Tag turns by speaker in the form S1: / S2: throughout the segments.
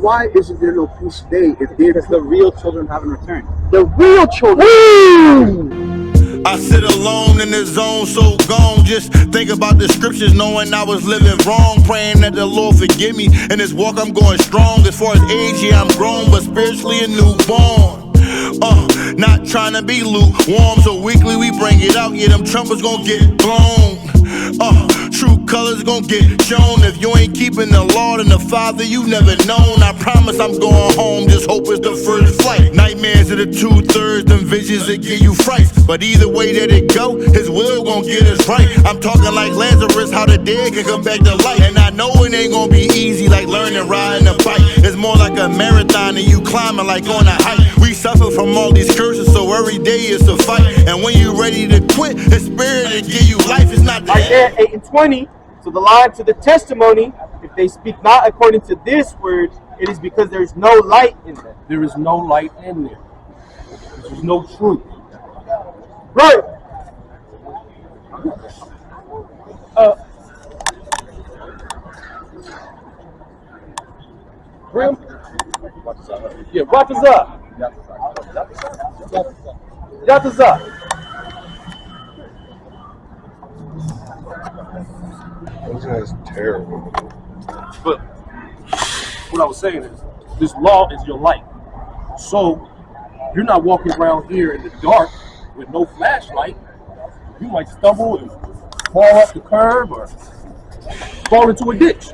S1: Why isn't there no peace today if
S2: because the real children haven't returned?
S1: The real children. Woo!
S3: I sit alone in the zone, so gone. Just think about the scriptures, knowing I was living wrong. Praying that the Lord forgive me. In this walk, I'm going strong. As far as age, yeah, I'm grown, but spiritually a newborn. Not trying to be lukewarm, so weekly we bring it out. Yeah, them trumpets gon' get blown. True colors gon' get shown. If you ain't keeping the Lord and the Father, you never known. I promise I'm going home, just hope it's the first flight. Nightmares are the 2/3, them visions that give you frights. But either way that it go, His will gon' get us right. I'm talking like Lazarus, how the dead can come back to life. And I know it ain't gon' be easy like learning riding a bike. It's more like a marathon and you climbing like on a hike. We suffer from all these curses, so every day is a fight. And when you ready to quit, His Spirit will give you life. It's not the
S2: Isaiah 8:20. So the line to the testimony, if they speak not according to this word, it is because there is no light in them.
S4: There is no light in there. There is no truth.
S2: Right.
S4: Grim? Yeah, what is up? What is up?
S1: That's terrible.
S4: But what I was saying is, this law is your light. So you're not walking around here in the dark with no flashlight. You might stumble and fall off the curb or fall into a ditch.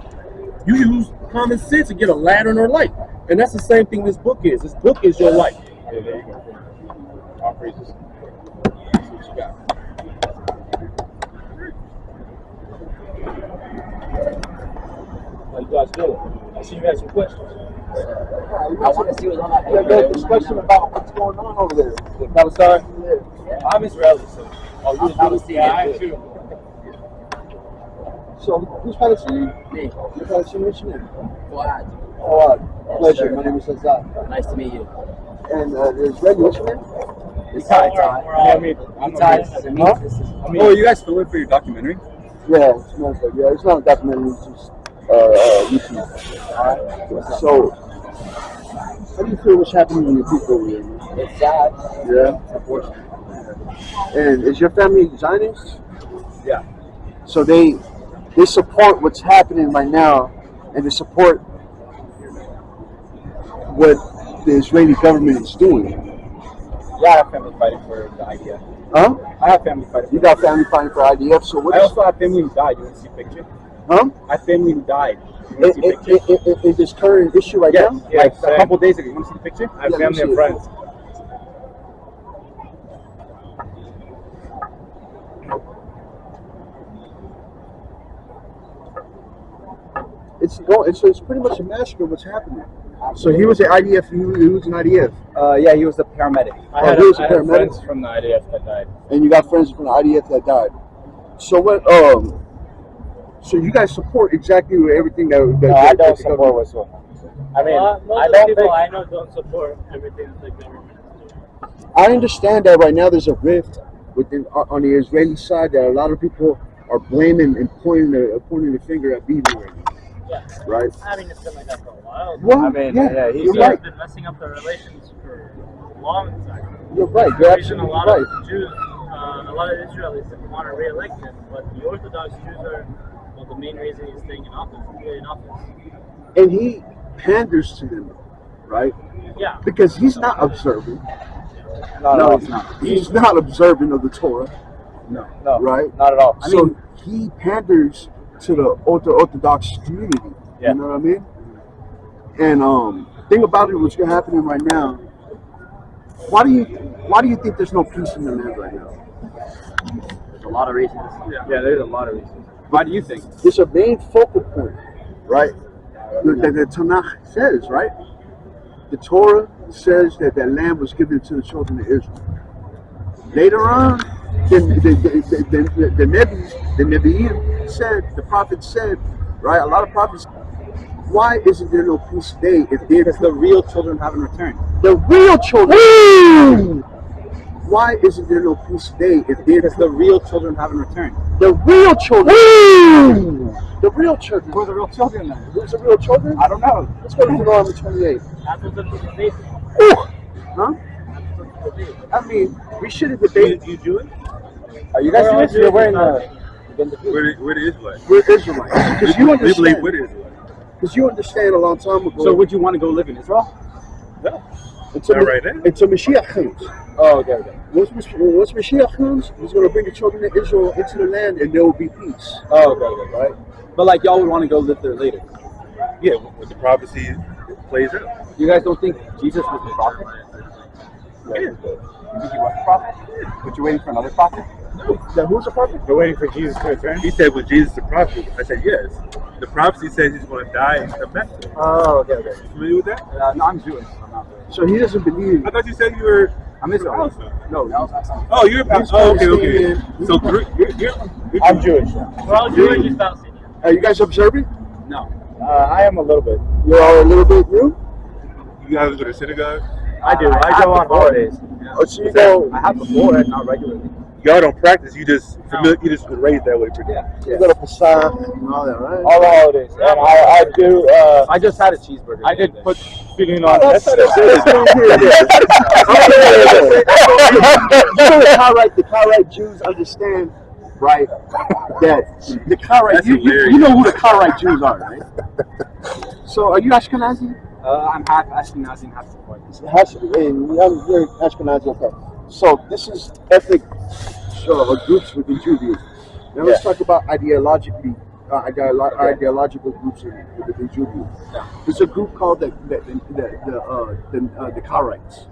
S4: You use common sense to get a lantern or light. And that's the same thing this book is. This book is your light. Yeah, there you go. All praises. That's what you got. How you guys doing? I see you had some questions.
S1: I want to see what's on that. There's a discussion about what's going on over there.
S4: The Palestine? Yeah. I'm Israeli, so. Oh, you're Palestinian too.
S1: So, who's Palestinian?
S5: Me.
S1: You're Palestinian? What's your name?
S5: Fuad.
S1: Fuad. Pleasure.
S5: Sure.
S1: My name is Azad.
S5: Nice to meet you.
S1: And Israeli, what's your name?
S2: Oh, you guys filming for your documentary?
S1: Yeah, it's not a documentary, it's just YouTube. Alright. So, how do you feel what's happening to your people over here, man?
S5: It's sad.
S1: Yeah?
S5: Unfortunately.
S1: And is your family Zionist?
S4: Yeah.
S1: So they support what's happening right now, and they support what the Israeli government is doing.
S2: Yeah, I have family fighting for the IDF.
S1: Huh?
S2: I have family fighting.
S1: You got family fighting for IDF, so what
S2: I also have family who died. You want to see a picture?
S1: Huh?
S2: I have family who died. You want to see a picture?
S1: In this current issue right now?
S2: Yeah, like a couple days ago. You want to see the picture? I have family and friends.
S1: It's pretty much a massacre what's happening. So he was an IDF, he was an IDF.
S2: Yeah, he was the paramedic.
S1: I had paramedic
S2: friends from the IDF that died.
S1: And you got friends from the IDF that died. So what? So you guys support exactly everything that?
S2: No, I don't support whatsoever. I mean,
S6: most of the people I know don't support everything that the government is doing.
S1: I understand that right now there's a rift within on the Israeli side that a lot of people are blaming and pointing the finger at Bibi right now.
S6: Yeah.
S1: Right.
S6: I mean, it's been like that for a while.
S1: Well,
S2: I mean,
S1: yeah,
S2: he's
S1: you're
S6: He's
S1: right.
S6: been messing up the relations for a long time.
S1: You're right. You're absolutely
S6: A lot
S1: right.
S6: of Jews, a lot of Israelis didn't want to re-elect him, but the Orthodox Jews are the main reason he's staying in office.
S1: And he panders to them, right?
S6: Yeah.
S1: Because he's not observant.
S2: No, he's not.
S1: He's not observant of the Torah.
S2: No,
S1: Right?
S2: not at all. I mean,
S1: he panders to the Orthodox community.
S2: Yeah.
S1: You know what I mean? And thing about it, what's happening right now. Why do you think there's no peace in the land right now?
S5: There's a lot of reasons.
S2: yeah, there's a lot of reasons. Why do you think?
S1: There's a main focal point, right? The Tanakh says, right? The Torah says that that land was given to the children of Israel. Later on, the Nevi'im said, the prophets said, right? A lot of prophets. Why isn't there no peace today if
S2: because the real children haven't returned?
S1: The real children. Woo! Why isn't there no peace today if they're
S7: Because the real children haven't returned.
S1: the real children? Woo! The real children.
S7: Who are the real children then?
S1: Who's the real children?
S7: I don't know.
S1: Let's go to Deuteronomy 28.
S6: After the debate.
S1: Huh? I mean, we shouldn't debate.
S4: You Jewish?
S7: Are you guys Jewish? You're wearing the
S4: We're the Israelites.
S1: We're Israelites. Because you
S4: We believe
S1: understand.
S4: we're the Israelites.
S1: Because you understand a long time ago.
S7: So would you want to go live in Israel?
S4: No.
S1: until,
S4: Not right now.
S1: until Mashiach comes.
S7: Oh, okay, okay.
S1: Once Mashiach comes, he's going to bring the children of Israel into the land, and there will be peace.
S7: Oh, okay, okay, right. But like y'all would want to go live there later.
S4: Yeah, when the prophecy plays out.
S7: You guys don't think Jesus was the prophet?
S4: Yeah.
S7: You think he was the prophet? But you're waiting for another prophet?
S1: Now, who's the prophet?
S2: We're waiting for Jesus to return.
S4: He said, "Was Jesus the prophet?" I said, "Yes." The prophecy says he's going to die and come back.
S7: Oh, okay, okay.
S4: You familiar with that?
S7: No, I'm Jewish. I'm not Jewish.
S1: So he doesn't believe.
S4: I thought you said you were.
S7: I'm Israelite.
S1: No,
S4: Oh, you're.
S1: He's
S4: Oh, okay, okay.
S1: Palestinian.
S4: So you're
S2: I'm Jewish.
S6: We're all Jewish and Palestinian.
S1: Are you guys observant?
S7: No.
S2: I am a little bit.
S1: You're all a little bit new?
S4: You guys go to synagogue?
S2: I do. I go on holidays.
S1: Oh, so you go,
S7: I have before, not regularly.
S4: Y'all don't practice. You just familiar. You just been raised that way.
S1: you go to Passat and all that, right?
S2: All the holidays. And I do.
S7: I just had a cheeseburger.
S2: I did
S7: the other
S2: put
S7: day.
S2: feeling on.
S1: That's
S2: That's
S1: the Karaite Jews understand, right, that the Karaite,
S4: That's
S1: you
S4: hilarious.
S1: know who the Karaite Jews are, right? So are you Ashkenazi?
S7: I'm half Ashkenazi and half Sephardi.
S1: You're Ashkenazi, okay. So this is ethnic groups within Judaism. Now let's talk about ideological groups within Judaism. There's a group called the Karaites.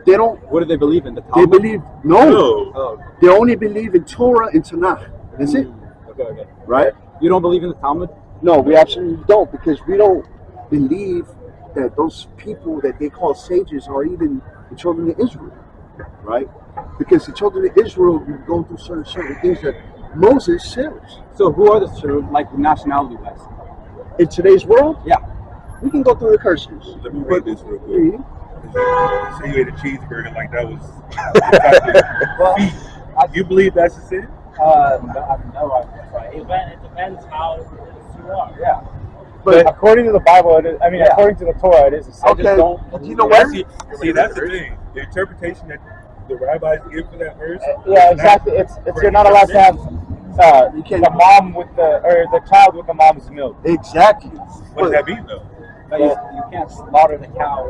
S1: They don't.
S7: What do they believe in? The
S1: They
S7: Talmud?
S1: believe no.
S7: Oh,
S1: They only believe in Torah and Tanakh. That's it,
S7: okay, okay.
S1: right?
S7: You don't believe in the Talmud?
S1: No, we absolutely don't, because we don't believe that those people that they call sages are even the children of Israel, right? Because the children of Israel go through certain things that Moses says.
S7: So who are the children, like nationality-wise?
S1: In today's world,
S7: Yeah.
S1: we can go through the curses.
S4: Let me read this real quick.
S1: Mhm.
S4: So you ate a cheeseburger like that was. Well, you believe that's a sin?
S2: No,
S6: It depends how you are.
S2: yeah.
S1: But
S2: According to the Bible, it is, I mean,
S7: Yeah.
S2: according to the Torah, it is a sin.
S1: okay,
S2: Just don't.
S1: you know what?
S4: See, that's the thing. The interpretation that the rabbis give for that verse.
S2: Yeah, exactly. It's you're not allowed to have
S1: You can't-
S2: the mom with the child with the mom's milk.
S1: Exactly.
S4: What does that mean though?
S7: Like, you can't slaughter the cow.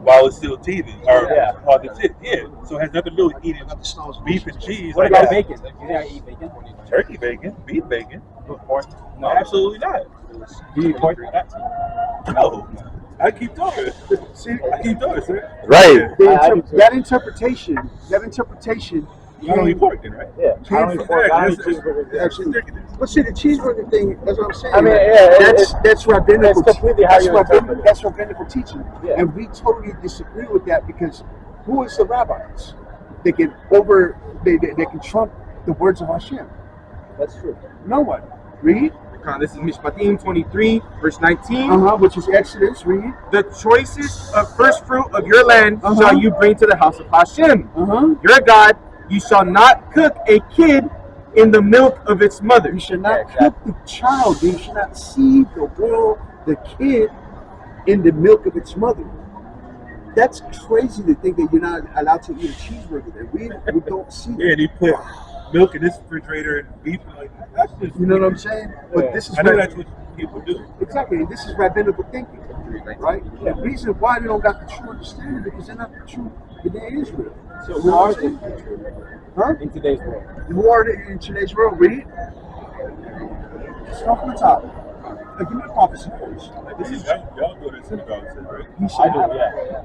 S4: While it's still teething, or
S2: Yeah.
S4: called the tit. Yeah. So it has nothing to do with eating beef and cheese.
S7: What
S4: like
S7: about
S4: that.
S7: bacon? You think I eat bacon?
S4: Turkey bacon, beef bacon.
S7: Pork?
S4: No, absolutely not.
S7: Do you eat pork?
S4: No. I keep talking. See, I keep talking, sir.
S3: Right.
S1: That interpretation,
S4: You don't eat pork then, right?
S2: Yeah.
S1: came
S2: I don't
S1: from
S2: eat pork. I don't eat
S4: That's
S2: cheeseburgers.
S1: actually.
S4: ridiculous.
S1: But see, the cheeseburger thing, that's what I'm saying.
S2: I mean, yeah,
S1: that's rabbinical.
S2: that's completely how you interpret it.
S1: That's rabbinical teaching,
S2: Yeah.
S1: and we totally disagree with that, because who is the rabbis? They can trump the words of Hashem.
S7: That's true.
S1: No one. Read.
S2: This is Mishpatim 23, verse 19.
S1: Which is Exodus. Read.
S2: The choicest of first fruit of your land
S1: Uh-huh.
S2: shall you bring to the house of Hashem,
S1: Uh-huh.
S2: your God. You shall not cook a kid in the milk of its mother.
S1: You should not cook the child. You should not seed the boil the kid in the milk of its mother. That's crazy to think that you're not allowed to eat a cheeseburger there. We don't see that.
S4: Yeah, and he put milk in this refrigerator and beef like that. That's just,
S1: You know what I'm saying? But this is
S4: I know
S1: what-
S4: that's what people do.
S1: exactly. This is rabbinical thinking, right? The reason why they don't got the true understanding, because they're not the true B'nai Israel.
S7: So
S1: You
S7: who
S1: know
S7: are
S1: what
S7: they
S1: I'm saying? Huh?
S7: in today's world?
S1: Who are they in today's world? Read. Start from the top. Give me the prophecy first.
S4: This is y'all go to synagogue, right?
S1: He
S2: I
S1: said,
S2: do, yeah.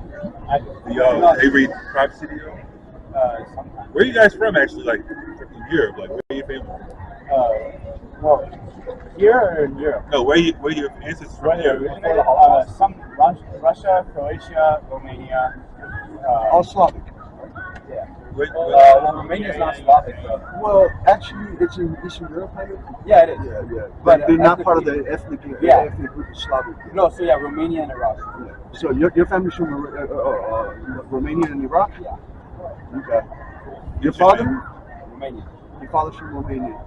S2: I do.
S4: Y'all, they read prophecy to y'all?
S2: Sometimes.
S4: Where are you guys from, actually? Like, from Europe? Like, where are your family?
S2: Well, here or in Europe?
S4: No, where your ancestors from?
S2: Some Russia, Croatia, Romania.
S1: all Slavic.
S2: Yeah.
S7: Well, Romania is not Slavic, though.
S1: Well, actually, it's in Eastern Europe, kind of.
S7: Yeah, it is.
S1: Yeah.
S7: But,
S1: But they're not part of
S7: ethnically-
S1: the ethnic
S7: Yeah.
S1: ethnic group of Slavic.
S7: No, so yeah, Romania and Iraq.
S1: So your family's from Romania and Iraq?
S7: Yeah.
S1: Okay. Your father?
S7: Romanian.
S1: Your father's from Romania.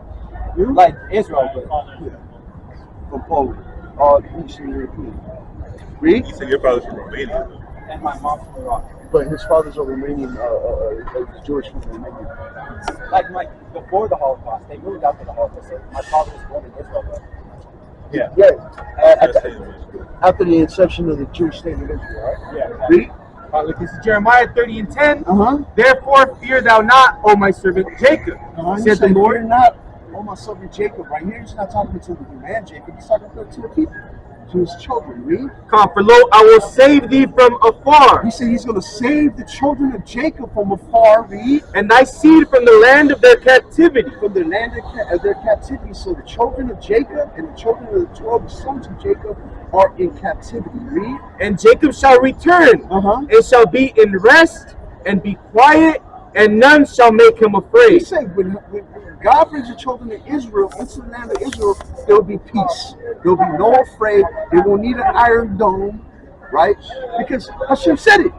S7: Like Israel, but
S1: From Poland. All Eastern European. Read?
S3: You said your father's from Romania.
S7: and my mom's from Iraq.
S1: But his father's a Romanian, Jewish from Romania.
S7: Like before the Holocaust, they moved after the Holocaust. So my father was born in Israel. But
S1: Yeah. After the inception of the Jewish state of Israel, right?
S7: yeah.
S1: Read?
S2: Look, this is Jeremiah 30:10.
S1: Uh-huh.
S2: Therefore, fear thou not, O my servant Jacob, said the Lord.
S1: Fear not, oh my servant Jacob. Right here, he's not talking to the man Jacob. He's talking to the people, to his children. Read?
S2: Come, for lo, I will save thee from afar,
S1: He said he's going to save the children of Jacob from afar. Read?
S2: and thy seed from the land of their captivity.
S1: From the land of their captivity. So the children of Jacob and the children of the 12 sons of Jacob are in captivity. Read?
S2: And Jacob shall return, and shall be in rest, and be quiet, and none shall make him
S1: He
S2: afraid.
S1: said when God brings the children of Israel into the land of Israel, there will be peace. There will be no afraid. They won't need an iron dome, right? Because Hashem said it.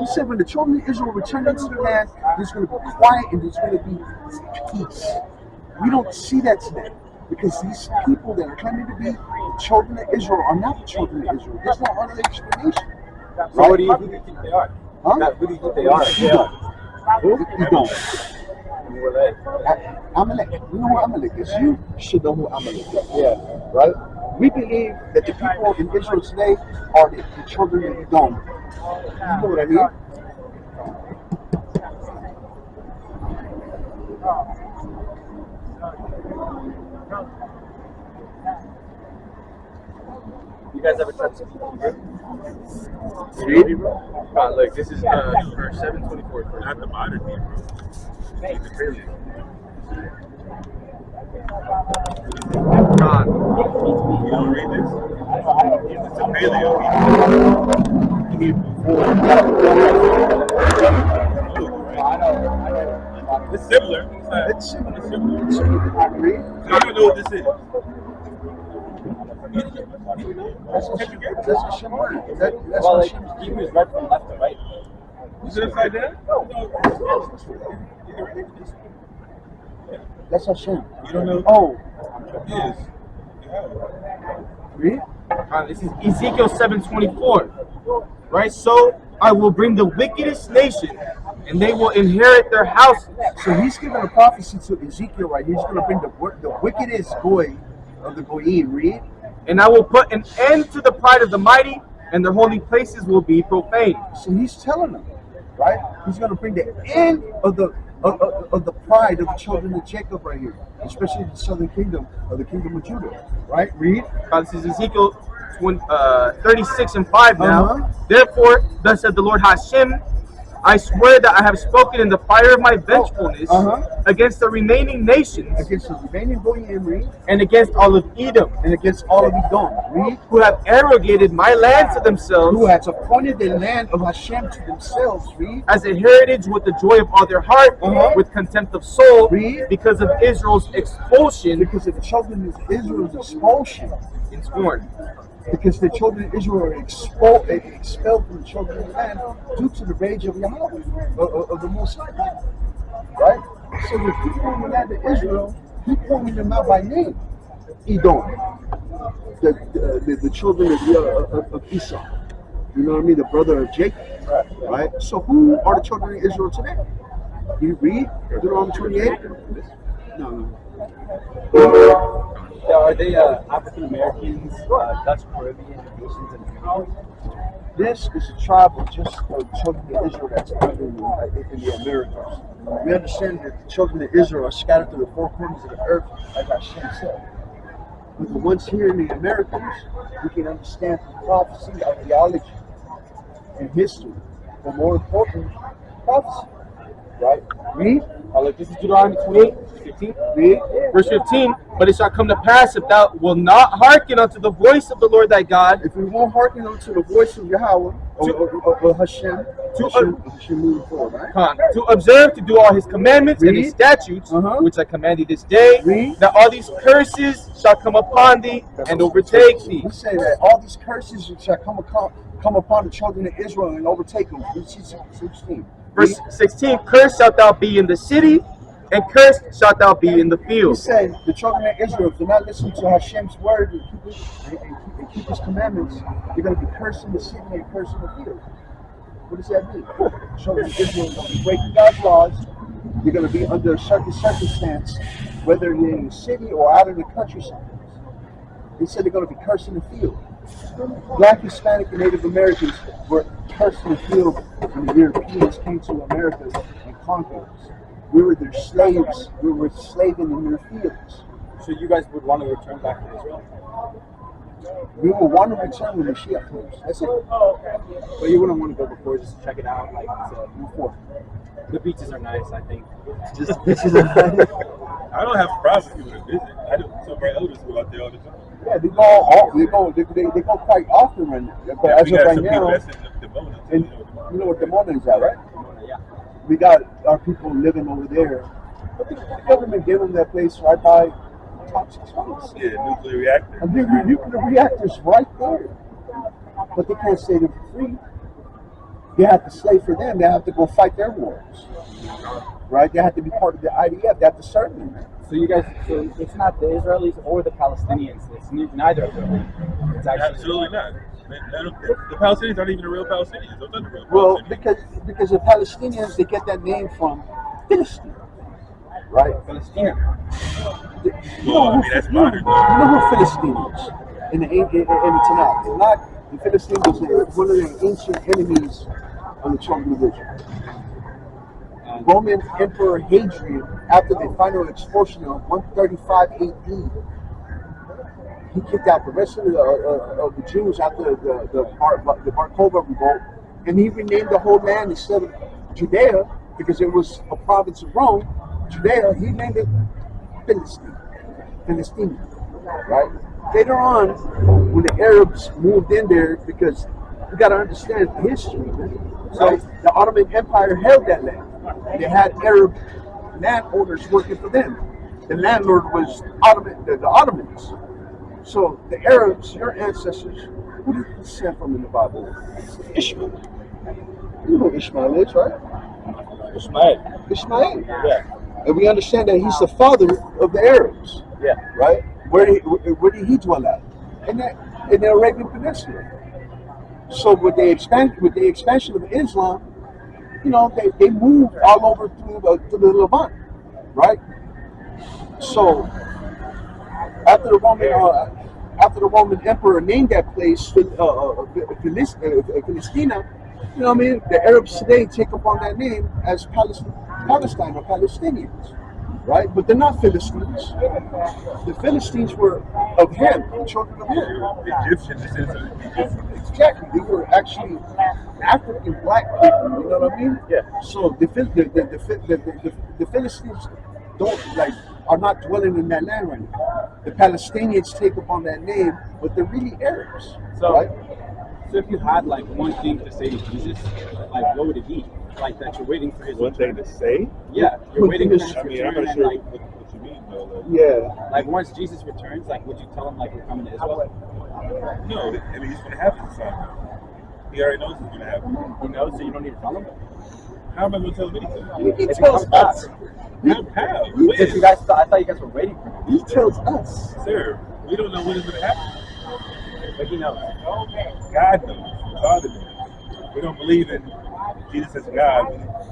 S1: He said when the children of Israel return into the land, there's going to be quiet and there's going to be peace. We don't see that today. Because these people that are claiming to be the children of Israel are not the children of Israel. There's no other explanation.
S7: So who do you think they are?
S1: Huh?
S7: Who do you think they are?
S1: You don't.
S7: Who are they?
S1: Amalek. You know who Amalek is? You should know who Amalek is.
S7: Yeah.
S1: Right? We believe that the people in Israel today are the children of Edom. You know what I mean?
S7: You guys ever tried to speak Hebrew? Look, this is verse 724.
S3: Not the modern Hebrew.
S7: Hey, the Israeli.
S2: God.
S3: You don't read this? It's a paleo Hebrew. It's similar.
S1: It's similar.
S3: It's similar.
S1: Read?
S3: I don't know what this is.
S1: That's a Shemar. That's
S7: Well,
S1: what
S7: like, Hebrew is right from left to right.
S3: Is it upside down?
S1: That's Hashem.
S3: You don't know?
S1: Oh,
S3: Yes.
S1: read?
S2: This is Ezekiel 7:24. Right? So I will bring the wickedest nation, and they will inherit their houses.
S1: So he's giving a prophecy to Ezekiel, right? He's going to bring the wickedest goy of the goyim. Read?
S2: And I will put an end to the pride of the mighty, and their holy places will be profaned.
S1: So he's telling them, right? He's going to bring the end of the pride of the children of Jacob right here, especially the southern kingdom of the kingdom of Judah, right? Read.
S2: This is Ezekiel 36:5 now. Therefore, thus said the Lord Hashem, I swear that I have spoken in the fire of my vengefulness against the remaining nations
S1: Against the remaining goyim, read,
S2: and against all of Edom,
S1: and against all of Edom, read,
S2: who have arrogated my land to themselves
S1: who has appointed the land of Hashem to themselves, read,
S2: as a heritage with the joy of all their heart, with contempt of soul,
S1: Read.
S2: because of Israel's expulsion
S1: because of the children of Israel's expulsion.
S2: in scorn.
S1: Because the children of Israel are expelled from the children of the land due to the rage of Yahweh, of the Most High. Right? So the people in the land of Israel, he pointed them out by name. Edom, the children of Esau. You know what I mean? The brother of Jacob. Right? So who are the children of Israel today? You read Deuteronomy 28? No.
S7: Are they African Americans, Dutch Caribbean nations, and
S1: This is a tribe of just children of Israel that's in the Americas. We understand that the children of Israel are scattered through the four corners of the earth, like Hashem said. But the ones here in the Americas, we can understand the prophecy of theology and history, but more important, prophecy. Right? Read.
S2: This is Deuteronomy 28:15.
S1: Read.
S2: Verse 15, but it shall come to pass if thou wilt not hearken unto the voice of the Lord thy God,
S1: If we won't hearken unto the voice of Yahweh, or Hashem, Hashem moving forward, right?
S2: to observe to do all his commandments and his statutes, which I command thee this day,
S1: Read.
S2: that all these curses shall come upon thee and overtake thee.
S1: We say that all these curses shall come upon the children of Israel and overtake them. 16.
S2: Verse 16, cursed shalt thou be in the city, and cursed shalt thou be in the
S1: He
S2: field.
S1: said, the children of Israel, if they're not listening to Hashem's word and keep his commandments, you're going to be cursed in the city and cursed in the field. What does that mean? The children of Israel are going to be breaking God's laws. You're going to be under a certain circumstance, whether you're in the city or out in the countryside. He said they're going to be cursed in the field. Black, Hispanic, and Native Americans were cursed in the field when the Europeans came to America and conquered us. We were their slaves. We were slaving in their fields.
S7: So you guys would want to return back to Israel?
S1: We will want to return when the Mashiach comes. That's it.
S7: But you wouldn't want to go before just to check it out, like to move forward. The beaches are nice, I think.
S1: Just bitches are nice.
S8: I don't have a problem with people to visit. I do. Some of my elders go out there all the time.
S1: Yeah, they go quite often right now. But as
S8: We
S1: of
S8: got
S1: right
S8: some
S1: now,
S8: people that's in the Pomona,
S1: and
S8: too,
S1: you know what Pomona is at, right?
S7: Yeah.
S1: We got our people living over there. But the government gave them that place right by toxic waste.
S8: Yeah, nuclear reactor.
S1: And the nuclear reactors right there. But they can't stay there for free. They have to slave for them. They have to go fight their wars. Right? They have to be part of the IDF. They have to serve them.
S7: So you guys, so it's not the Israelis or the Palestinians. It's neither of them. It's actually
S8: Absolutely not. The Palestinians aren't even the real Palestinians. Those aren't the real
S1: Well,
S8: Palestinians.
S1: because the Palestinians, they get that name from Philistine. Right?
S7: Palestinian.
S8: Well, I mean, that's modern.
S1: You know who Philistine is in the Tanakh? The Philistine was one of the ancient enemies of the children of Israel. Roman Emperor Hadrian, after the final expulsion of 135 AD, he kicked out the rest of the Jews after the Bar Kokhba revolt, and he renamed the whole land instead of Judea, because it was a province of Rome. Judea, he named it Palestine, right? Later on, when the Arabs moved in there, because we got to understand history, man. So the Ottoman Empire held that land. They had Arab landowners working for them. The landlord was the Ottomans. So the Arabs, your ancestors, who did he descend from in the Bible? Ishmael. You know who Ishmael is, right? Ishmael.
S7: Yeah.
S1: And we understand that he's the father of the Arabs.
S7: Yeah.
S1: Right? Where did he dwell at? In the Arabian Peninsula. So with the expansion of Islam, you know, they moved all over to the Levant, right? So after the Roman emperor named that place Palestina, you know what I mean? The Arabs today take upon that name as Palestine or Palestinians, right? But they're not Philistines. The Philistines were of Ham, the children of Ham.
S8: Egyptian descendants of Egyptian.
S1: Exactly, they were actually African black people. You know what I mean?
S7: Yeah.
S1: So the Philistines are not dwelling in that land right now. The Palestinians take upon that name, but they're really Arabs,
S7: So,
S1: right?
S7: so if you had like one thing to say to Jesus, like what would it be? Like that you're waiting for his
S8: One thing to say?
S7: Yeah, you're waiting for his
S8: I mean, I'm
S7: return
S8: not
S7: and
S8: sure
S7: like,
S8: what you mean, though.
S1: Yeah.
S7: like once Jesus returns, like would you tell him like we're coming to Israel?
S8: No, I mean, he's going to happen sometime. He already knows it's going to happen.
S7: He knows, so you don't need to tell him.
S8: How am I going to tell him anything?
S1: He
S7: If he
S1: tells
S7: comes back.
S1: us.
S8: How?
S7: If you guys, I thought you guys were waiting for him,
S1: He tells us.
S8: Sir, we don't know when it's going to happen.
S7: but he knows.
S8: God knows. The Father knows. We don't believe in Jesus as God.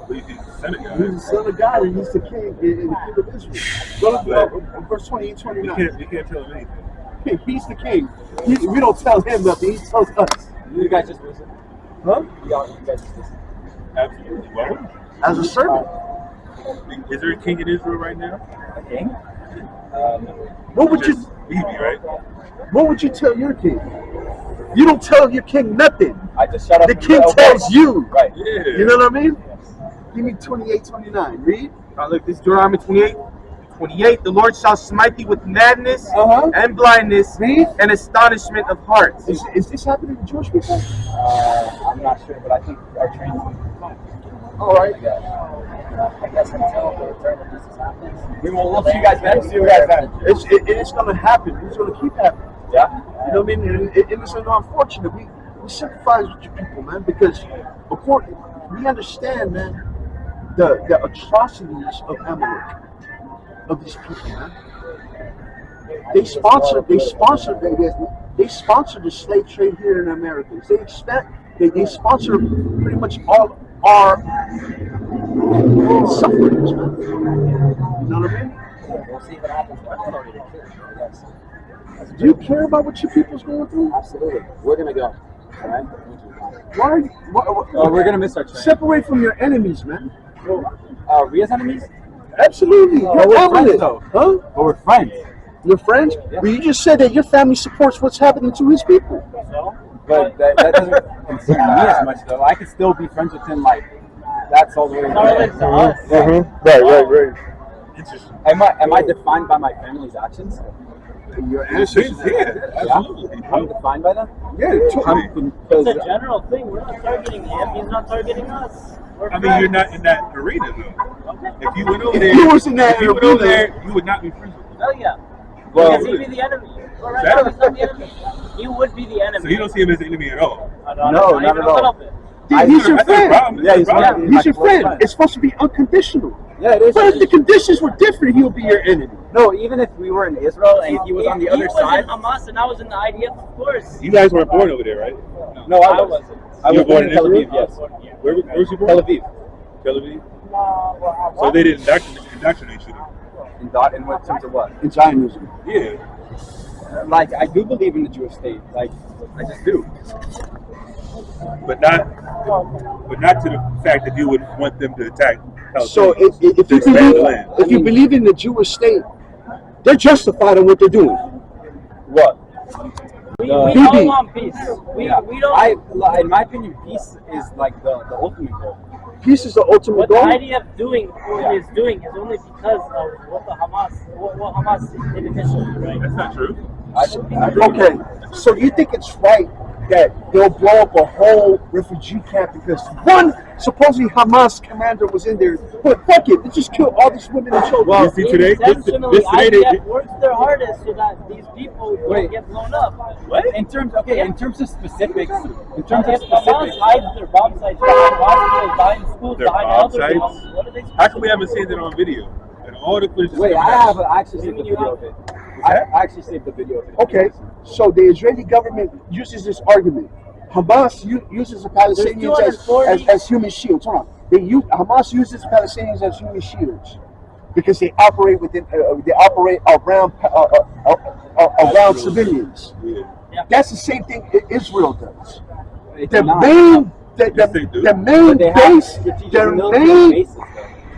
S8: We believe he's the Son of God.
S1: He's the Son of God and he's the King in the King of Israel. Go to verse 28, 29.
S8: You can't tell him anything.
S1: He's the King. We don't tell him nothing. He tells us.
S7: You guys just listen.
S1: Huh?
S7: You guys just listen.
S8: Absolutely. Well,
S1: As a servant.
S8: is there a king in Israel right now?
S7: A king?
S1: What would
S8: Just Bibi, right?
S1: What would you tell your king? You don't tell your king nothing.
S7: I just shut up.
S1: The
S7: and
S1: king
S7: let
S1: tells you.
S7: Right.
S8: Yeah.
S1: You know what I mean? Give me 28, 29. Read.
S2: Look, this is Deuteronomy 28. The Lord shall smite thee with madness and blindness
S1: Read.
S2: and astonishment of heart.
S1: Is this happening to Jewish people?
S7: I'm not sure, but I think our train's fine.
S1: All right.
S5: I guess until the return of Jesus happens.
S7: We'll see you guys then. See you guys then.
S1: It's going to happen. It's going to keep happening.
S7: Yeah.
S1: You know what I mean? And it's unfortunate. We sympathize with you people, man, because we understand, man, the atrocities of Amalek, of these people, man. They sponsor the slave trade here in America. They sponsor pretty much all our sufferings, man. You know what I mean?
S5: We'll see what happens.
S1: Do you care about what your people's going through?
S7: Absolutely. We're gonna go. All right.
S1: Why are you,
S7: Oh, we're gonna miss our train.
S1: separate from your enemies, man?
S7: Are we as enemies?
S1: Absolutely.
S7: Oh,
S1: You're
S7: we're
S1: Amalek,
S7: friends, though.
S1: huh?
S7: But we're friends.
S1: Your friends?
S7: Yeah.
S1: But you just said that your family supports what's happening to his people.
S7: But that doesn't concern me as much, though. I could still be friends with him, like, that's all the way.
S6: It's not related to us.
S1: Right.
S8: Interesting.
S7: Am I defined by my family's actions?
S1: Your
S8: Yeah,
S1: ancestors.
S8: absolutely.
S7: I'm defined by them?
S1: Yeah,
S6: It's
S7: Because
S6: a general thing. We're not targeting him. He's not targeting us. We're
S8: I mean,
S6: friends.
S8: you're not in that arena, though. If you went over
S1: If
S8: there,
S1: you was in that
S8: if you went over
S1: arena-
S8: there, you would not be friends with him.
S6: Oh yeah.
S7: Well,
S6: Because he'd be the enemy. Well, right now he's not the enemy. He would be the enemy.
S8: So you don't see him as an enemy at all.
S7: No, not
S6: even
S7: at
S6: a
S7: all.
S6: little bit.
S1: Dude, he's your
S8: That's a
S1: friend.
S8: problem.
S7: Yeah,
S8: That's a
S7: he's
S8: problem.
S1: He's your
S7: close
S1: friend.
S7: friend.
S1: It's supposed to be unconditional.
S7: yeah, it is.
S1: But if the conditions were different, he'll be your enemy.
S7: No, even if we were in Israel and he was on the
S6: If
S7: other
S6: he was
S7: side.
S6: in Hamas and I was in the IDF, of course.
S8: You guys weren't born over there, right?
S7: No, I
S6: I
S7: wasn't.
S6: wasn't.
S7: I
S8: You
S7: was
S8: were born
S7: born in Tel
S8: in
S7: Aviv,
S8: Israel?
S7: yes.
S8: Where was you born?
S7: Tel Aviv.
S8: Tel Aviv. So they didn't indoctrinate you.
S7: In what terms of what?
S1: In Zionism.
S8: Yeah.
S7: Like, I do believe in the Jewish state. Like, I just do.
S8: But not to the fact that you would want them to attack
S1: So
S8: Palestinians.
S1: if you
S8: To expand the
S1: believe,
S8: land.
S1: if you believe in the Jewish state, they're justified in what they're doing.
S7: What?
S6: We
S1: Bibi.
S6: all want peace. We don't.
S7: In my opinion, peace is like the ultimate goal.
S1: Peace is the ultimate
S6: What the
S1: goal.
S6: IDF is doing is only because of what Hamas did initially, right?
S8: That's not true.
S1: Okay, so you think it's right that they'll blow up a whole refugee camp because one supposedly Hamas commander was in there, but fuck it, they just killed all these women and children.
S8: Well, see today,
S6: Intentionally,
S8: this today,
S6: IDF works their hardest so that these people don't get blown up.
S7: What? In terms of specifics,
S6: If Hamas hides their bomb sites behind hospitals, behind schools,
S8: Their
S6: behind
S8: bomb
S6: elder
S8: sites?
S6: homes, what are they supposed
S8: how come
S6: to
S8: we
S6: do?
S8: haven't seen it on video? And all the footage is
S7: wait,
S8: coming
S7: I
S8: out.
S7: actually saved the video of it. I actually saved the video of it.
S1: Okay, so the Israeli government uses this argument. Hamas uses the Palestinians as human shields. Hold on, Hamas uses Palestinians as human shields because they operate around civilians.
S8: Yeah.
S1: That's the same thing Israel does.
S7: It's
S1: The
S7: not.
S1: main
S8: Yes, they do.
S1: the main
S7: But they have
S1: base,
S7: strategic
S1: their
S7: military
S1: main
S7: bases, though.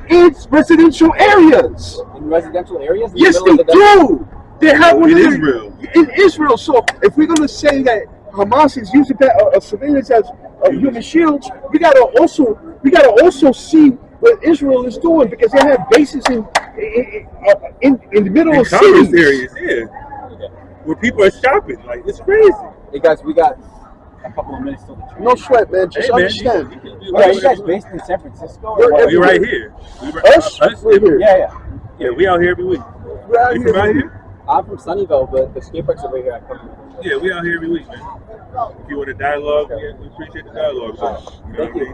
S1: it's residential areas.
S7: In residential areas? In the
S1: Yes,
S7: middle
S1: they
S7: of the desert?
S1: do. They have one
S8: In
S1: of their-
S8: Israel.
S1: In Israel. So if we're gonna say that Hamas is using civilians as human shields, we gotta also see what Israel is doing because they have bases in the middle
S8: In
S1: of
S8: commerce
S1: cities.
S8: areas, yeah. Where people are shopping. Like, it's crazy.
S7: Hey guys, we got a couple of minutes till the train.
S1: No sweat, man. Just
S8: Hey, man,
S1: understand.
S8: you can do
S7: Are you
S8: whatever.
S7: guys based in San Francisco?
S1: We're
S7: Or
S8: We right here.
S1: Us? We're here.
S7: Yeah.
S8: Yeah, we out here every week.
S1: We're out
S8: You
S1: here,
S8: from out
S1: baby.
S8: here?
S7: I'm from Sunnyvale, but the skate parks are right here at Company.
S8: Yeah, we out here every week, man. If you want to dialogue, we appreciate the dialogue. So, you know
S7: Thank
S8: what I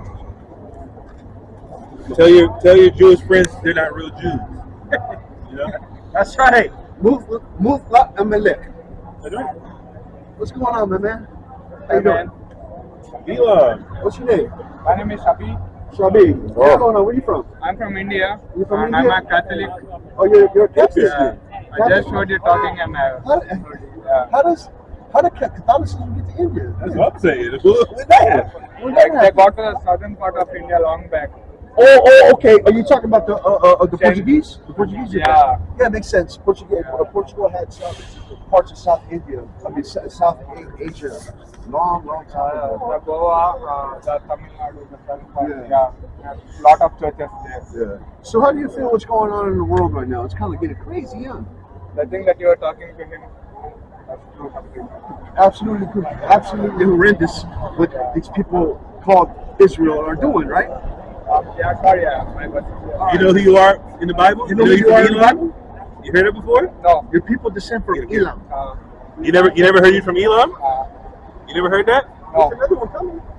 S7: you.
S8: mean? Tell your Jewish friends they're not real Jews. You know?
S1: That's right. Move Amalek. What's going on, my man? How you doing? What's your name?
S9: My name is Shabi.
S1: Shabi. What's going on? Where you from?
S9: I'm from India.
S1: You from
S9: I'm
S1: India?
S9: a Catholic.
S1: Oh, you're a Catholic.
S9: Yeah. I just heard you talking and
S1: How did Catholicism get to India?
S8: That's what I'm saying.
S1: Where'd that happen? Where'd that
S9: they
S1: happen?
S9: got to the southern part of India long back.
S1: Oh, okay. Are you talking about the Portuguese? The Portuguese?
S9: Yeah.
S1: Yeah, makes sense. Portugal had some parts of South India. I mean, South Asia. Long time ago.
S9: The Goa, the Tamil Nadu, the southern part.
S1: Yeah.
S9: Yeah. Lot of churches there.
S1: Yeah. So how do you feel what's going on in the world right now? It's kind of getting crazy, huh?
S9: The thing that you were talking to him, that's true completely.
S1: Absolutely horrendous what these people called Israel are doing, right?
S9: Yeah, sorry, yeah. My bad.
S8: You know who you are in the Bible?
S1: You know who you are in the
S8: Elam?
S1: Bible?
S8: You heard it before?
S9: No.
S1: Your people descend from Elam.
S8: You never heard you from Elam? You never heard that?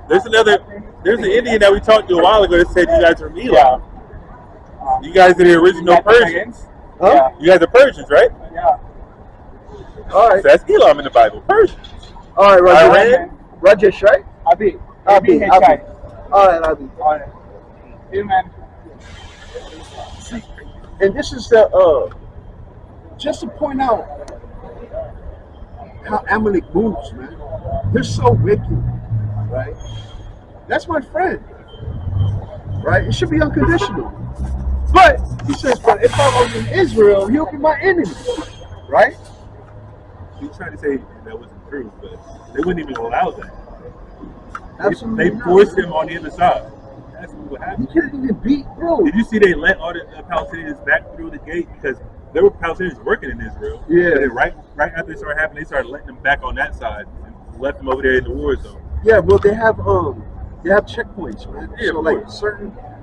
S1: There's another one coming.
S8: There's an Indian that we talked to a while ago that said you guys are from Elam. You guys are the original Persians.
S1: Huh?
S8: You guys are Persians, right?
S7: Yeah.
S1: All right.
S8: So that's Elam in the Bible. Persians.
S1: All right,
S8: Iran.
S1: Rajesh, right?
S7: Abi.
S1: Abi. All right, Abi.
S7: All right. Hey, man.
S1: And this is the just to point out how Amalek moves, man. They're so wicked, right? That's my friend, right? It should be unconditional. But he says, but if I was in Israel, he'll be my enemy, right?
S8: He's trying to say that wasn't true, but they wouldn't even allow that.
S1: Absolutely
S8: They
S1: not.
S8: forced him on the other side. That's what happened.
S1: You can't even beat, bro.
S8: Did you see they let all the Palestinians back through the gate because there were Palestinians working in Israel?
S1: Yeah.
S8: But then right after it started happening, they started letting them back on that side and left them over there in the war zone.
S1: Yeah, well, they have checkpoints, man.
S8: Yeah,
S1: so
S8: of
S1: like
S8: course.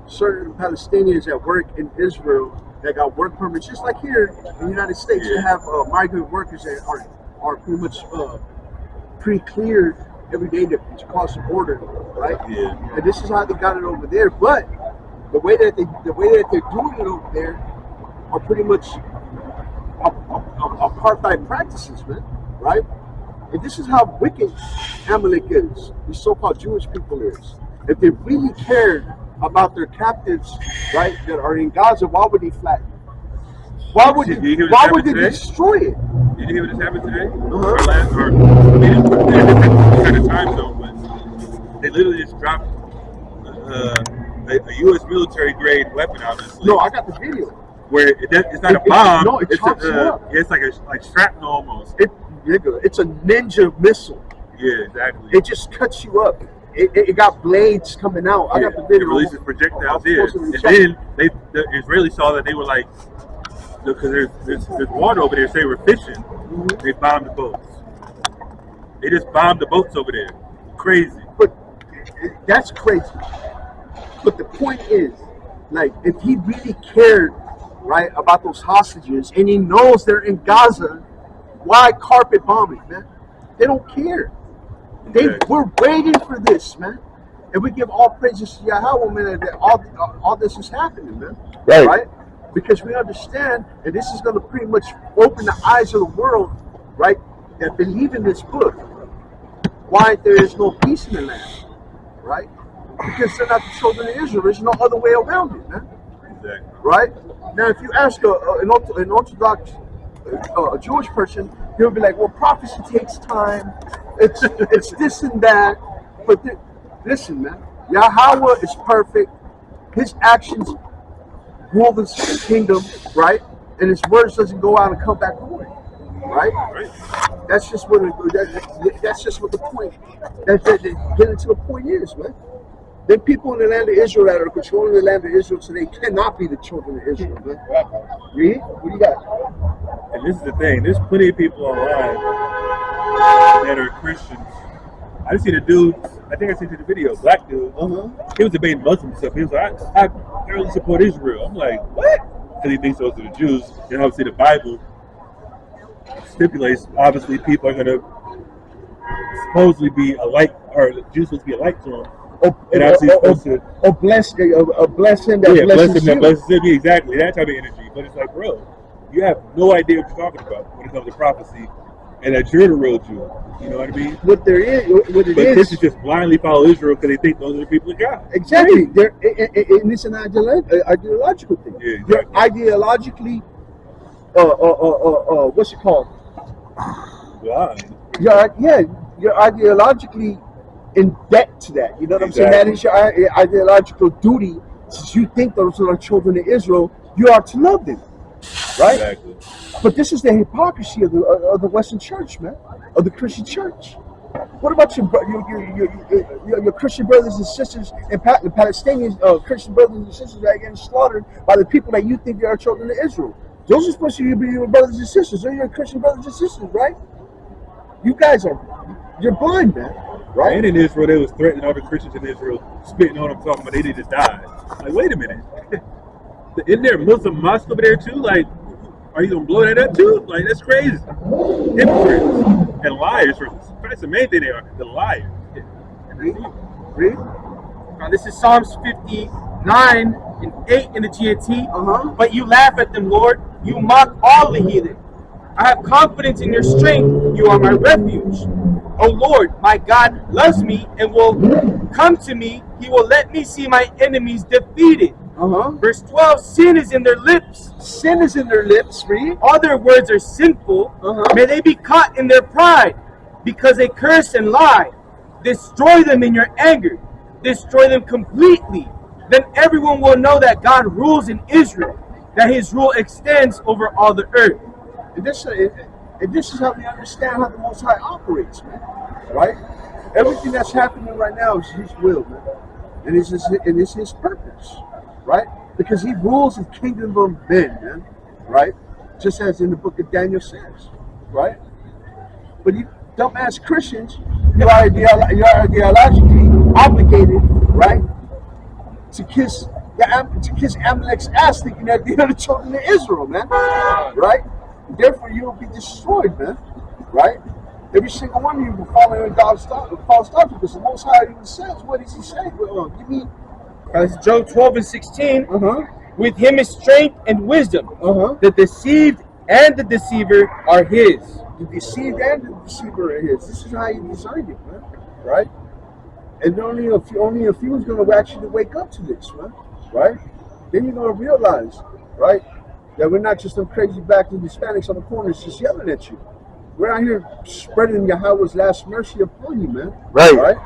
S1: certain Palestinians that work in Israel that got work permits, just like here in the United States, you have migrant workers that are pretty much pre-cleared every day to cross the border, right?
S8: Yeah.
S1: And this is how they got it over there. But the way that they're doing it over there are pretty much apartheid practices, man, right? And this is how wicked Amalek is, these so-called Jewish people is. If they really cared about their captives, right, that are in Gaza, why would they flatten? Why would they destroy it?
S8: Did you hear what just happened today?
S1: Uh-huh.
S8: I mean, it's a different kind of time zone, but they literally just dropped a U.S. military grade weapon, obviously.
S1: No, I got the video.
S8: Where it's not a bomb.
S1: No, it chops you up.
S8: It's like shrapnel almost.
S1: It's a ninja missile.
S8: Yeah, exactly.
S1: It just cuts you up. It got blades coming out. I got the video.
S8: It releases projectiles there. And then the Israelis saw that they were like, because there's water over there, so they were fishing. Mm-hmm. They bombed the boats. They just bombed the boats over there. Crazy.
S1: But that's crazy. But the point is, like, if he really cared, right, about those hostages, and he knows they're in Gaza, why carpet bombing, man? They don't care. We're waiting for this, man. And we give all praises to Yahweh, man, that all this is happening, man. Right? Because we understand, and this is going to pretty much open the eyes of the world, right, that believe in this book, why there is no peace in the land, right? Because they're not the children of Israel. There's no other way around it, man.
S8: Exactly.
S1: Right? Now, if you ask an Orthodox a Jewish person, he'll be like, well, prophecy takes time. It's this and that. But listen, man, Yahweh is perfect. His actions rule this kingdom, right? And his words doesn't go out and come back void, right? That's just what the point. Getting to the point is, man. Then people in the land of Israel that are controlling the land of Israel today cannot be the children of Israel, man. Read? What do you got?
S8: And this is the thing. There's plenty of people online that are Christians. I just seen a dude, I think I sent you the video, black dude. He was debating Muslim stuff. He was like, I barely support Israel. I'm like, what? Because he thinks those are the Jews. And obviously the Bible stipulates, obviously people are going to supposedly be a light, or the Jews supposed to be a light to him.
S1: Bless him that
S8: bless him that blesses him. Exactly, that type of energy. But it's like, bro, you have no idea what you're talking about when it comes to prophecy, and that you're the real Jew. You know what I mean?
S1: But Christians
S8: just blindly follow Israel because they think those are the people of God.
S1: Exactly. And it's an ideological thing.
S8: Yeah, exactly.
S1: You're ideologically, what's it called?
S8: Blind.
S1: You're ideologically in debt to that. You know what I'm saying? That is your ideological duty. Since you think those are the children of Israel, you are to love them, right?
S8: Exactly.
S1: But this is the hypocrisy of the Western Church, man, of the Christian Church. What about your Christian brothers and sisters and the Palestinians, Christian brothers and sisters that are getting slaughtered by the people that you think they are children of Israel? Those are supposed to be your brothers and sisters. They're your Christian brothers and sisters, right? You guys you're blind, man. Right?
S8: And in Israel, they was threatening all the Christians in Israel, spitting on them, talking about they need to die. Like, wait a minute. Isn't there a Muslim mosque over there too? Like, are you gonna blow that up too? Like, that's crazy. Hypocrites and liars. That's the main thing they are. The liars.
S1: Read.
S2: Now, this is Psalms 59, and 8 in the GNT. But you laugh at them, Lord. You mock all the heathen. I have confidence in your strength. You are my refuge. O Lord, my God loves me and will come to me. He will let me see my enemies defeated. Verse 12, sin is in their lips.
S1: Sin is in their lips, read.
S2: All their words are sinful. May they be caught in their pride, because they curse and lie. Destroy them in your anger. Destroy them completely. Then everyone will know that God rules in Israel, that his rule extends over all the earth.
S1: And this is how we understand how the Most High operates, man. Right? Everything that's happening right now is His will, man. And it's His purpose, right? Because He rules the kingdom of men, man. Right? Just as in the book of Daniel says, right? But you dumbass Christians, you are ideologically obligated, right, to kiss Amalek's ass, thinking that they are the children of Israel, man. Right? Therefore, you will be destroyed, man. Right? Every single one of you will fall in false doctrine, because the Most High even says, what does He say? Well, give me.
S2: Job 12 and 16. With him is strength and wisdom. The deceived and the deceiver are his.
S1: The deceived and the deceiver are his. This is how He designed it, man. Right? And only a few is going to actually wake up to this, man. Right? Then you're going to realize, right, that we're not just some crazy backward Hispanics on the corners just yelling at you. We're out here spreading Yahweh's last mercy upon you, man.
S2: Right.
S1: Right?